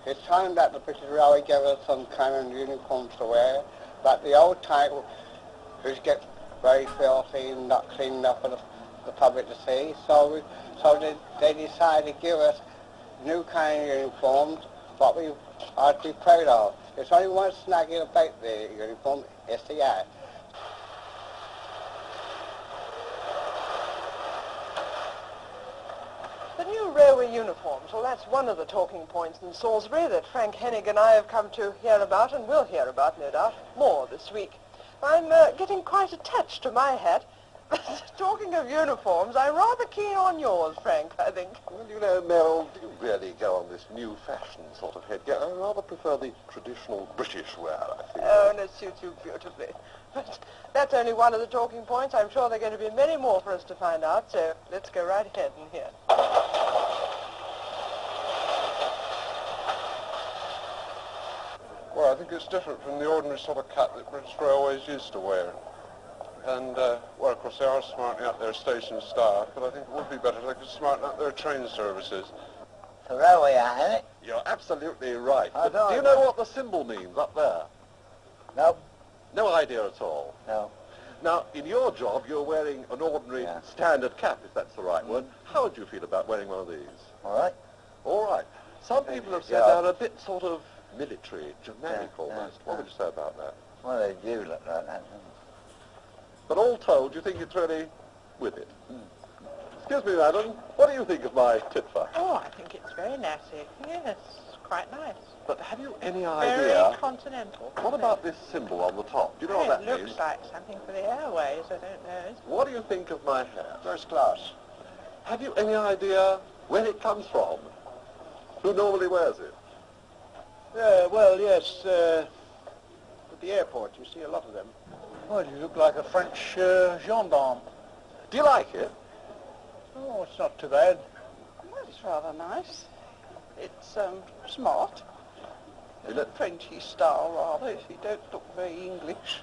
It's time that the British Railway gave us some kind of uniforms to wear, but the old type, which get very filthy and not clean enough for the public to see, so they decided to give us new kind of uniforms, what we are to be proud of. There's only one snagging about the uniform, it's the hat. The new railway uniforms, well, that's one of the talking points in Salisbury that Frank Hennig and I have come to hear about, and will hear about, no doubt, more this week. I'm getting quite attached to my hat. Talking of uniforms, I'm rather keen on yours, Frank, I think. Well, you know, Meryl, do you really go on this new fashion sort of headgear? I rather prefer the traditional British wear, I think. Oh, and it suits you beautifully. But that's only one of the talking points. I'm sure there are going to be many more for us to find out, so let's go right ahead and hear. Well, I think it's different from the ordinary sort of cut that British Railways used to wear. And, well, of course, they are smartening up their station staff, but I think it would be better if they could smarten up their train services. The railway hat, isn't it? You're absolutely right. But do you know what the symbol means up there? No. No idea at all? No. Now, in your job, you're wearing an ordinary standard cap, if that's the right word. How would you feel about wearing one of these? All right. All right. Some people have said they're a bit sort of military, generic almost. What would you say about that? Well, they do look like that. But all told, you think it's really with it? Excuse me, madam, what do you think of my titfa? Oh, I think it's very natty. Yes, quite nice. But have you any idea? Very continental. What about this symbol on the top? Do you know what that It means? looks like something for the airways, I don't know. What do you think of my hair? First class. Have you any idea where it comes from? Who normally wears it? Well, yes, at the airport, you see a lot of them. Well, you look like a French gendarme. Do you like it? Oh, it's not too bad. Well, it's rather nice. It's smart. In a Frenchy style, rather, if you don't look very English.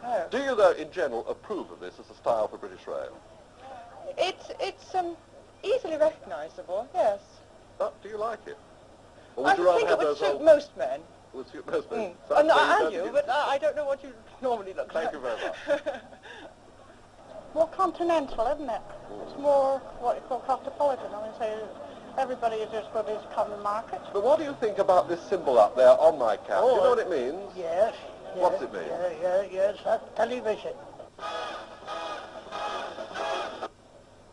No. Do you, though, in general, approve of this as a style for British Rail? It's easily recognisable, yes. Oh, do you like it? Or I would you rather think it have would those suit old... most men. Would suit most men? Oh, no, and you, but I don't know what you normally look like. Thank you very much. More continental, isn't it? It's more what you call cosmopolitan. I mean, say everybody is just for this common market. But what do you think about this symbol up there on my cap? Do you know what it means? Yes. What's it mean? Yes, that's television.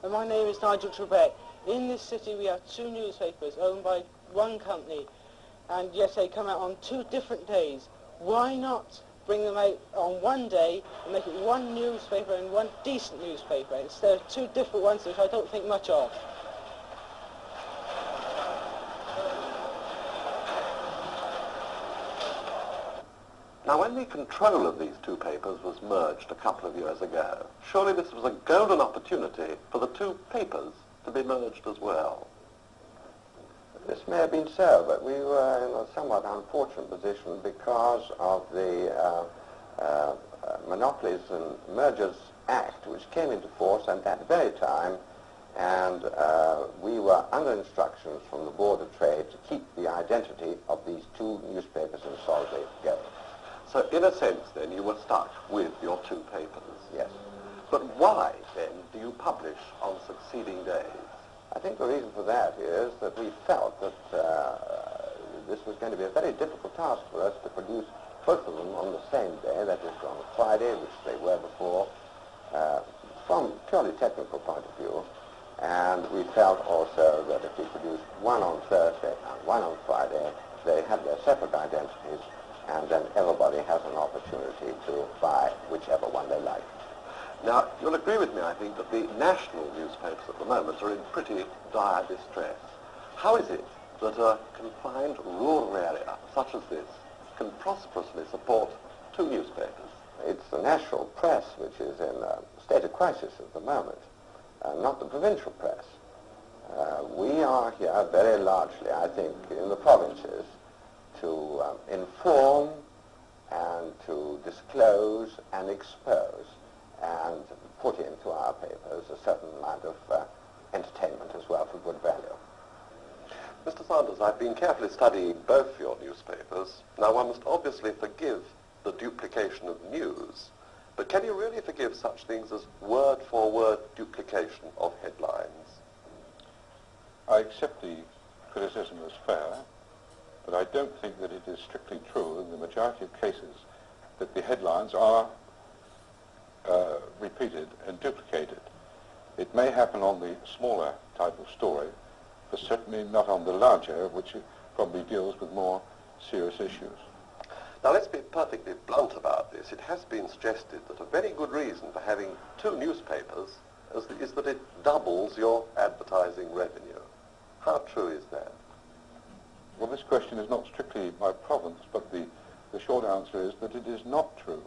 My name is Nigel Trebek. In this city we have two newspapers owned by one company, and yes, they come out on 2 different days. Why not bring them out on one day and make it one newspaper and one decent newspaper instead of 2 different ones, which I don't think much of? Now, when the control of these 2 papers was merged a couple of years ago, surely this was a golden opportunity for the 2 papers to be merged as well. This may have been so, but we were in a somewhat unfortunate position because of the Monopolies and Mergers Act, which came into force at that very time, and we were under instructions from the Board of Trade to keep the identity of these 2 newspapers in Salisbury going. So, in a sense, then, you were stuck with your 2 papers. Yes. But why, then, do you publish on succeeding days? I think the reason for that is that we felt that this was going to be a very difficult task for us to produce both of them on the same day, that is on a Friday, which they were before, from a purely technical point of view. And we felt also that if we produced one on Thursday and one on Friday, they had their separate identities, and then everybody has an opportunity to buy whichever one they like. Now, you'll agree with me, I think, that the national newspapers at the moment are in pretty dire distress. How is it that a confined rural area such as this can prosperously support 2 newspapers? It's the national press which is in a state of crisis at the moment, not the provincial press. We are here very largely, I think, in the provinces to inform and to disclose and expose and put into our papers a certain amount of entertainment as well for good value. Mr. Sanders, I've been carefully studying both your newspapers. Now, one must obviously forgive the duplication of news, but can you really forgive such things as word-for-word duplication of headlines? I accept the criticism as fair, but I don't think that it is strictly true in the majority of cases that the headlines are repeated and duplicated. It may happen on the smaller type of story, but certainly not on the larger, which probably deals with more serious issues. Now, let's be perfectly blunt about this. It has been suggested that a very good reason for having two newspapers is that it doubles your advertising revenue. How true is that? Well, this question is not strictly my province, but the short answer is that it is not true.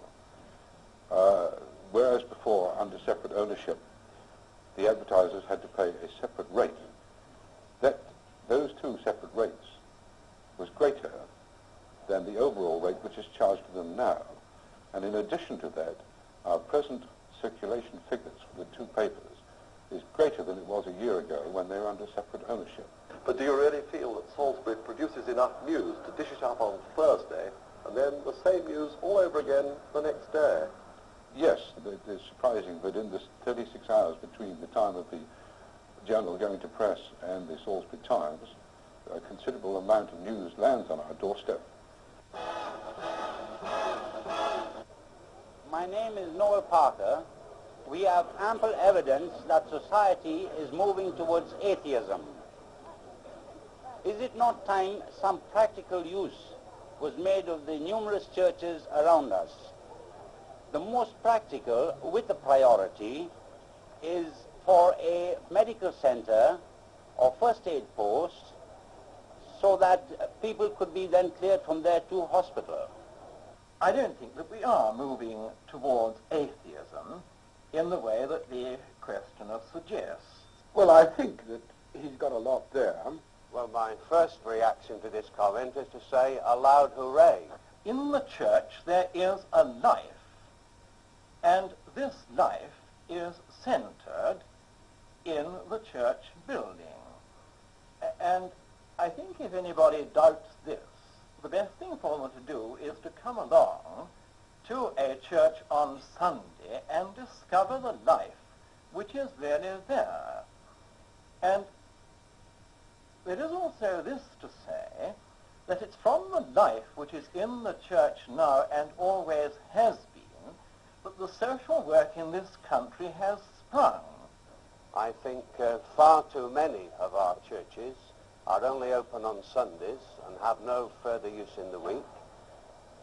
Whereas before, under separate ownership, the advertisers had to pay a separate rate, those two separate rates was greater than the overall rate which is charged to them now. And in addition to that, our present circulation figures for the two papers is greater than it was a year ago when they were under separate ownership. But do you really feel that Salisbury produces enough news to dish it up on Thursday and then the same news all over again the next day? Yes, it is surprising that in this 36 hours between the time of the Journal going to press and the Salisbury Times, a considerable amount of news lands on our doorstep. My name is Noel Parker. We have ample evidence that society is moving towards atheism. Is it not time some practical use was made of the numerous churches around us? The most practical, with the priority, is for a medical center or first aid post so that people could be then cleared from there to hospital. I don't think that we are moving towards atheism in the way that the questioner suggests. Well, I think that he's got a lot there. Well, my first reaction to this comment is to say a loud hooray. In the church there is a life, and this life is centered in the church building. And I think if anybody doubts this, the best thing for them to do is to come along to a church on Sunday and discover the life which is really there. And there is also this to say, that it's from the life which is in the church now and always has been, that the social work in this country has sprung. I think far too many of our churches are only open on Sundays and have no further use in the week.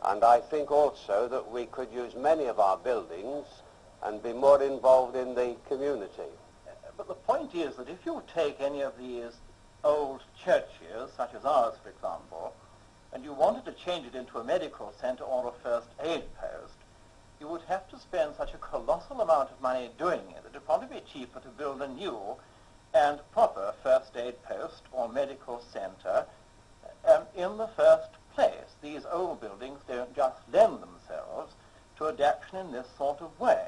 And I think also that we could use many of our buildings and be more involved in the community. But the point is that if you take any of these old churches, such as ours, for example, and you wanted to change it into a medical center or a first aid post, you would have to spend such a colossal amount of money doing it. It would probably be cheaper to build a new and proper first aid post or medical center in the first place. These old buildings don't just lend themselves to adaptation in this sort of way.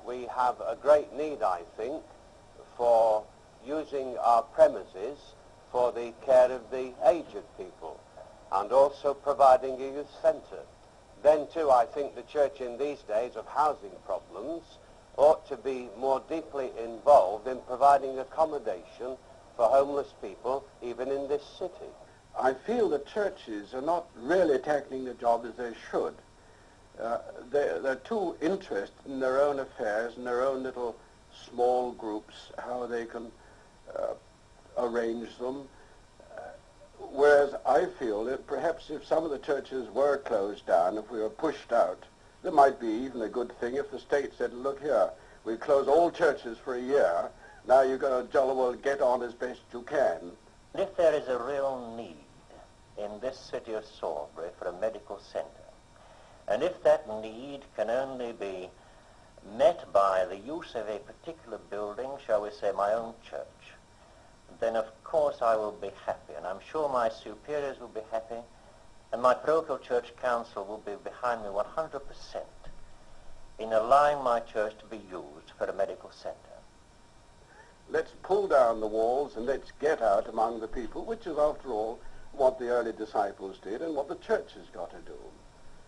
We have a great need, I think, for using our premises for the care of the aged people and also providing a youth centre. Then too, I think the church in these days of housing problems ought to be more deeply involved in providing accommodation for homeless people, even in this city. I feel the churches are not really tackling the job as they should. They're too interested in their own affairs and their own little small groups, how they can arrange them. Whereas I feel that perhaps if some of the churches were closed down, if we were pushed out, there might be even a good thing if the state said, look here, we close all churches for a year, now you've got to jolly well get on as best you can. If there is a real need in this city of Salisbury for a medical centre, and if that need can only be met by the use of a particular building, shall we say my own church, then of course I will be happy, and I'm sure my superiors will be happy, and my parochial church council will be behind me 100% in allowing my church to be used for a medical centre. Let's pull down the walls and let's get out among the people, which is, after all, what the early disciples did and what the church has got to do,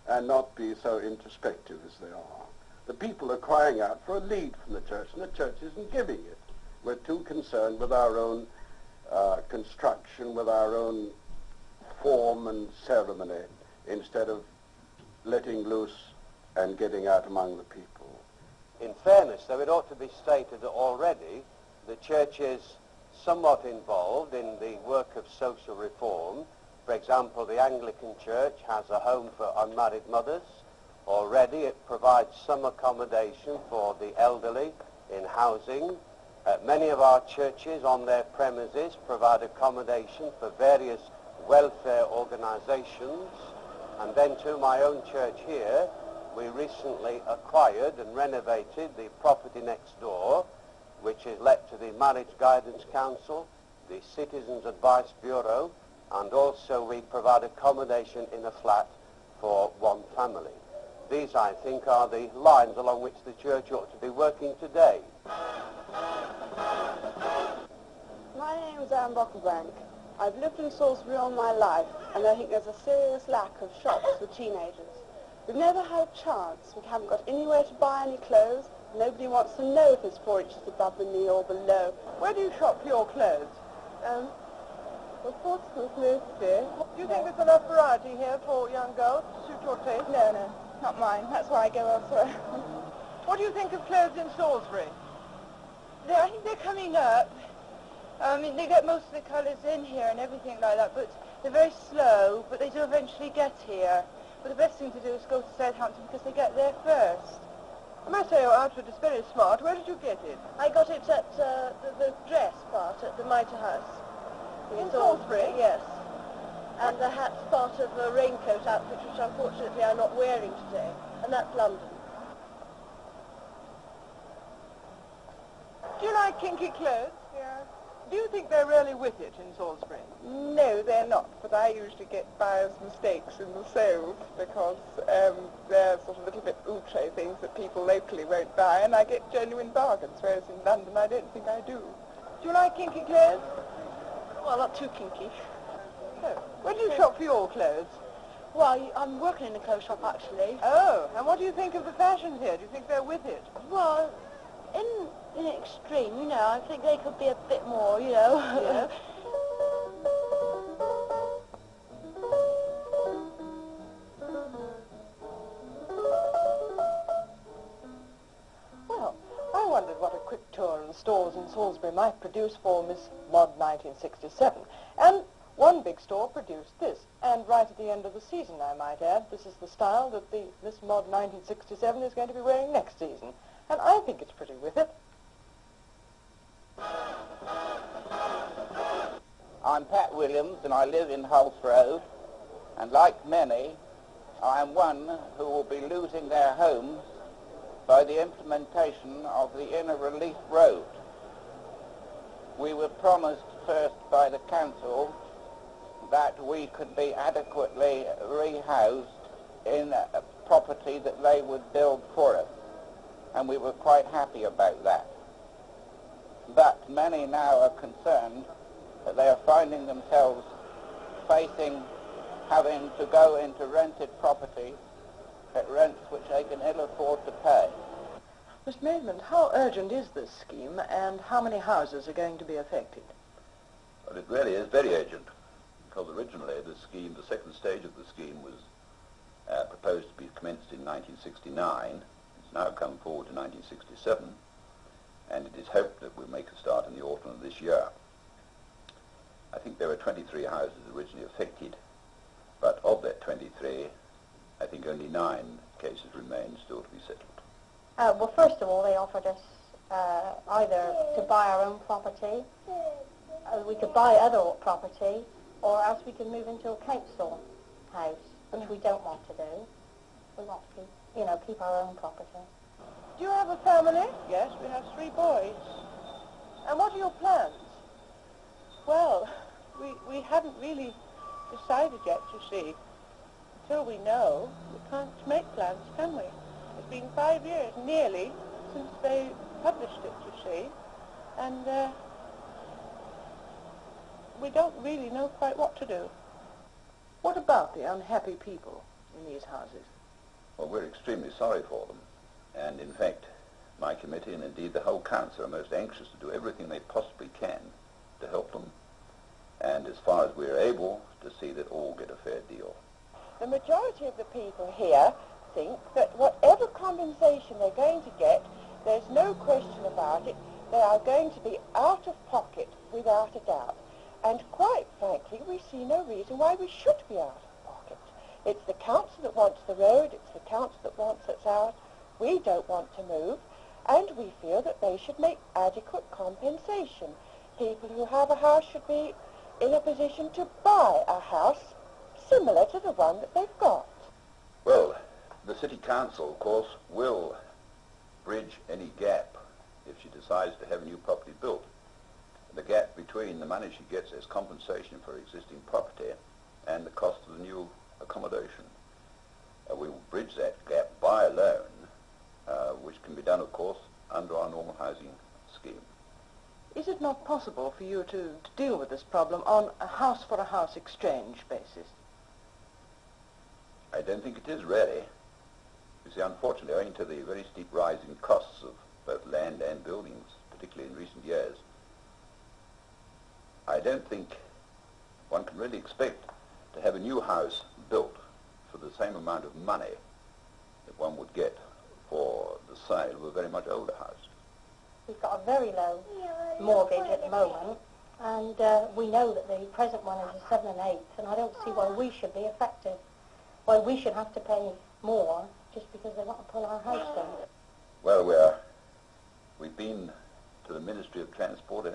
and not be so introspective as they are. The people are crying out for a lead from the church, and the church isn't giving it. We're too concerned with our own construction, with our own form and ceremony, instead of letting loose and getting out among the people. In fairness, though, it ought to be stated that already the church is somewhat involved in the work of social reform. For example, the Anglican Church has a home for unmarried mothers. Already it provides some accommodation for the elderly in housing. Many of our churches on their premises provide accommodation for various welfare organizations. And then to my own church here, we recently acquired and renovated the property next door, which is let to the Marriage Guidance Council, the Citizens Advice Bureau, and also we provide accommodation in a flat for one family. These, I think, are the lines along which the church ought to be working today. My name is Anne Brocklebank. I've lived in Salisbury all my life, and I think there's a serious lack of shops for teenagers. We've never had a chance. We haven't got anywhere to buy any clothes. Nobody wants to know if it's 4 inches above the knee or below. Where do you shop for your clothes? Well, Portsmouth mostly. Do you think there's enough variety here for young girls to suit your taste? No, not mine. That's why I go elsewhere. What do you think of clothes in Salisbury? I think they're coming up. I mean, they get most of the colours in here and everything like that, but they're very slow, but they do eventually get here. But the best thing to do is go to Southampton because they get there first. I must say your outfit is very smart. Where did you get it? I got it at the dress part at the Mitre House. In Salisbury? Yes. And the hat's part of a raincoat outfit, which unfortunately I'm not wearing today. And that's London. Do you like kinky clothes? Yeah. Do you think they're really with it in Salisbury? No, they're not, but I usually get buyer's mistakes in the sales because they're sort of little bit outre things that people locally won't buy, and I get genuine bargains, whereas in London I don't think I do. Do you like kinky clothes? Well, not too kinky. No. Where do you shop for your clothes? Well, I'm working in a clothes shop, actually. Oh, and what do you think of the fashion here? Do you think they're with it? Well, in extreme, you know, I think they could be a bit more, you know. Yes. Well, I wondered what a quick tour of the stores in Salisbury might produce for Miss Mod 1967. And one big store produced this, and right at the end of the season, I might add. This is the style that the Miss Mod 1967 is going to be wearing next season. And I think it's pretty with it. I'm Pat Williams, and I live in Hulse Road, and like many, I am one who will be losing their homes by the implementation of the Inner Relief Road. We were promised first by the council that we could be adequately rehoused in a property that they would build for us, and we were quite happy about that. But many now are concerned that they are finding themselves facing having to go into rented property at rents which they can ill afford to pay. Mr. Maidment, how urgent is this scheme, and how many houses are going to be affected? Well, it really is very urgent, because originally the scheme, the second stage of the scheme, was proposed to be commenced in 1969. It's now come forward to 1967, and it is hoped that we'll make a start in the autumn of this year. I think there were 23 houses originally affected, but of that 23, I think only 9 cases remain still to be settled. Well, first of all, they offered us either to buy our own property, we could buy other property, or else we could move into a council house, which we don't want to do. We want to keep, keep our own property. Do you have a family? Yes, we have 3 boys. And what are your plans? Well, we haven't really decided yet, you see. Until we know, we can't make plans, can we? It's been 5 years, nearly, since they published it, you see. and we don't really know quite what to do. What about the unhappy people in these houses? Well, we're extremely sorry for them. And in fact, my committee and indeed the whole council are most anxious to do everything they possibly can to help them. And as far as we're able, to see that all get a fair deal. The majority of the people here think that whatever compensation they're going to get, there's no question about it, they are going to be out of pocket without a doubt. And quite frankly, we see no reason why we should be out of pocket. It's the council that wants the road, it's the council that wants us out. We don't want to move, and we feel that they should make adequate compensation. People who have a house should be in a position to buy a house similar to the one that they've got. Well, the city council, of course, will bridge any gap if she decides to have a new property built. The gap between the money she gets as compensation for existing property and the cost of the new accommodation. We will bridge that gap by a loan, which can be done, of course, under our normal housing scheme. Is it not possible for you to deal with this problem on a house-for-a-house exchange basis? I don't think it is really. You see, unfortunately, owing to the very steep rise in costs of both land and buildings, particularly in recent years, I don't think one can really expect to have a new house built for the same amount of money that one would get for the sale of a very much older house. We've got a very low mortgage at the moment, and we know that the present one is a 7 1/8, and I don't see why we should be affected, why we should have to pay more just because they want to pull our house down. Well, we've been to the Ministry of Transport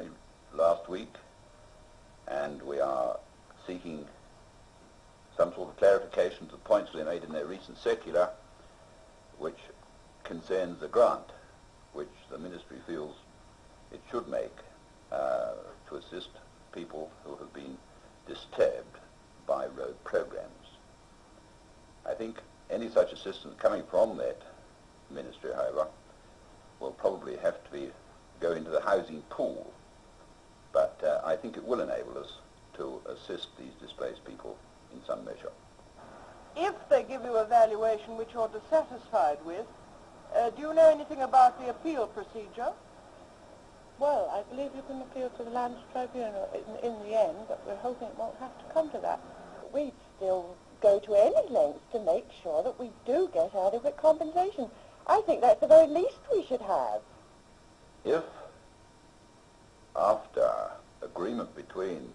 last week, and we are seeking some sort of clarification to the points they made in their recent circular, which concerns the grant which the ministry feels it should make to assist people who have been disturbed by road programs. I think any such assistance coming from that ministry, however, will probably have to go into the housing pool, but I think it will enable us to assist these displaced people in some measure. If they give you a valuation which you're dissatisfied with, do you know anything about the appeal procedure? Well, I believe you can appeal to the Lands Tribunal in the end, but we're hoping it won't have to come to that. We'd still go to any lengths to make sure that we do get adequate compensation. I think that's the very least we should have. If, after agreement between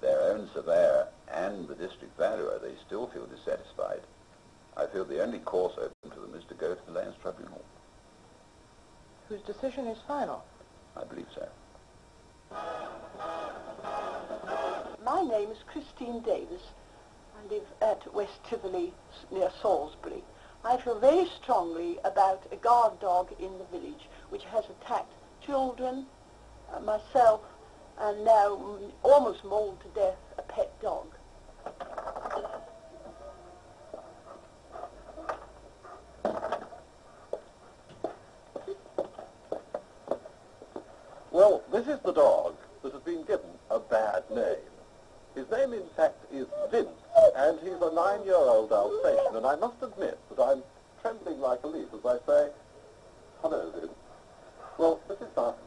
their own surveyor and the district valuer, they still feel dissatisfied, I feel the only course open to them is to go to the Lands Tribunal. Whose decision is final? I believe so. My name is Christine Davis. I live at West Tivoli near Salisbury. I feel very strongly about a guard dog in the village which has attacked children, myself, and now almost mauled to death a pet dog. Well, this is the dog that has been given a bad name. His name, in fact, is Vince, and he's a 9-year-old Alsatian, and I must admit that I'm trembling like a leaf as I say, hello, Vince. Well, Mrs. Barton,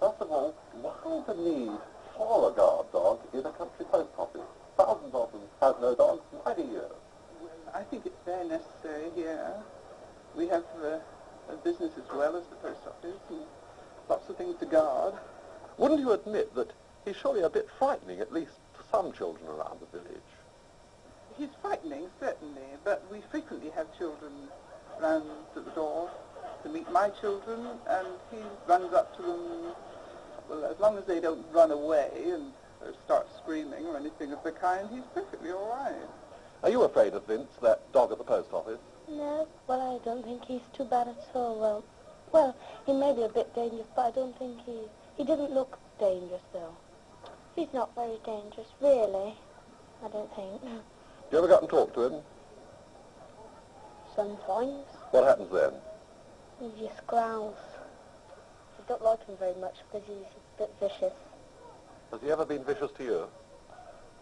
first of all, why the need for a guard dog in a country post office? Thousands of them have no dogs for many years. Well, I think it's very necessary here. We have a business as well as the post office, and lots of things to guard. Wouldn't you admit that he's surely a bit frightening, at least to some children around the village? He's frightening, certainly, but we frequently have children round at the door to meet my children, and he runs up to them, well, as long as they don't run away and start screaming or anything of the kind, he's perfectly all right. Are you afraid of Vince, that dog at the post office? No, well, I don't think he's too bad at all. Well, he may be a bit dangerous, but I don't think he doesn't look dangerous, though. He's not very dangerous, really, I don't think. You ever got and talk to him? Sometimes. What happens then? He just growls. don't like him very much because he's a bit vicious. Has he ever been vicious to you?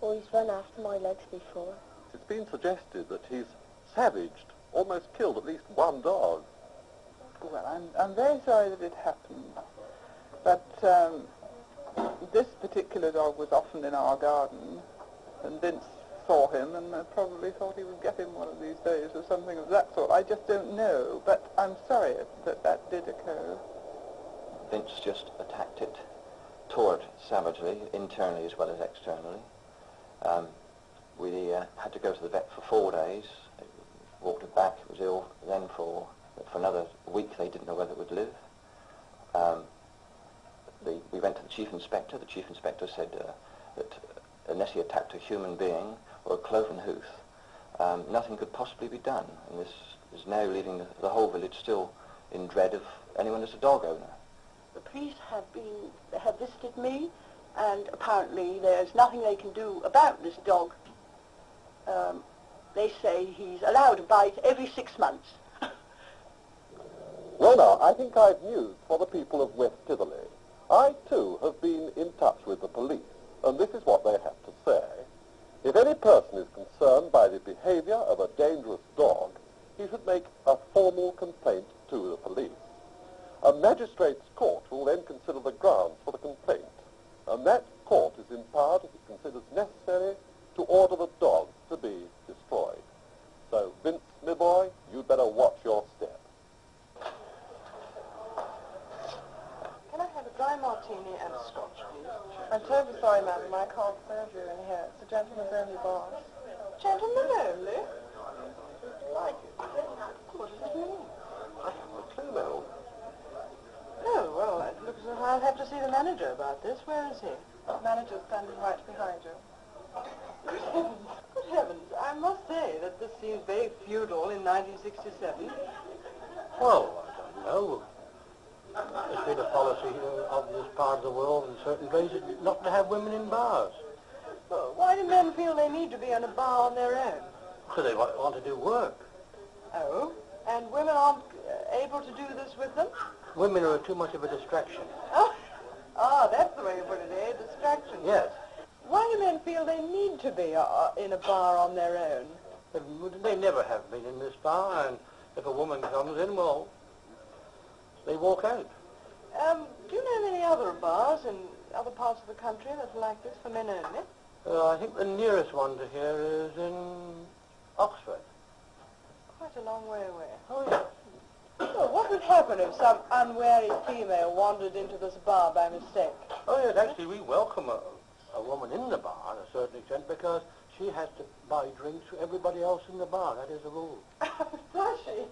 Or he's run after my legs before. It's been suggested that he's savaged, almost killed at least one dog. Well, I'm very sorry that it happened. But this particular dog was often in our garden, and Vince saw him and probably thought he would get him one of these days or something of that sort. I just don't know, but I'm sorry that that did occur. Vince just attacked it, tore it savagely, internally as well as externally. We had to go to the vet for 4 days. It walked it back, it was ill. Then for another week they didn't know whether it would live. We went to the chief inspector. The chief inspector said that unless he attacked a human being or a cloven hoof, nothing could possibly be done. And this is now leaving the whole village still in dread of anyone as a dog owner. The police have visited me, and apparently there's nothing they can do about this dog. They say he's allowed to bite every 6 months. Well now, I think I've news for the people of West Tivoli. I too have been in touch with the police, and this is what they have to say. If any person is concerned by the behavior of a dangerous dog, he should make a formal complaint to the police. A magistrate's court will then consider the grounds for the complaint, and that court is empowered, if it considers necessary, to order the dog to be destroyed. So, Vince, my boy, you'd better watch your step. Can I have a dry martini and a scotch, please? I'm terribly sorry, madam, I can't serve you in here. It's a gentleman's only bar. Gentlemen only? Like it? What does it mean? I haven't a clue, Mel. Oh, well, it looks as if I'll have to see the manager about this. Where is he? The manager's standing right behind you. Good heavens, I must say that this seems very feudal in 1967. Well, I don't know. It's been a policy of this part of the world in certain places not to have women in bars. Well, why do men feel they need to be in a bar on their own? Because they want to do work. Oh? And women aren't able to do this with them? Women are too much of a distraction. Oh, that's the way you put it, eh? Distraction. Yes. Why do men feel they need to be in a bar on their own? They never have been in this bar, and if a woman comes in, well, they walk out. Do you know of any other bars in other parts of the country that are like this for men only? I think the nearest one to here is in Oxford. Quite a long way away. Oh, yes. Well, what would happen if some unwary female wandered into this bar by mistake? Oh, yes, actually, we welcome a woman in the bar to a certain extent because she has to buy drinks to everybody else in the bar. That is the rule. Does she?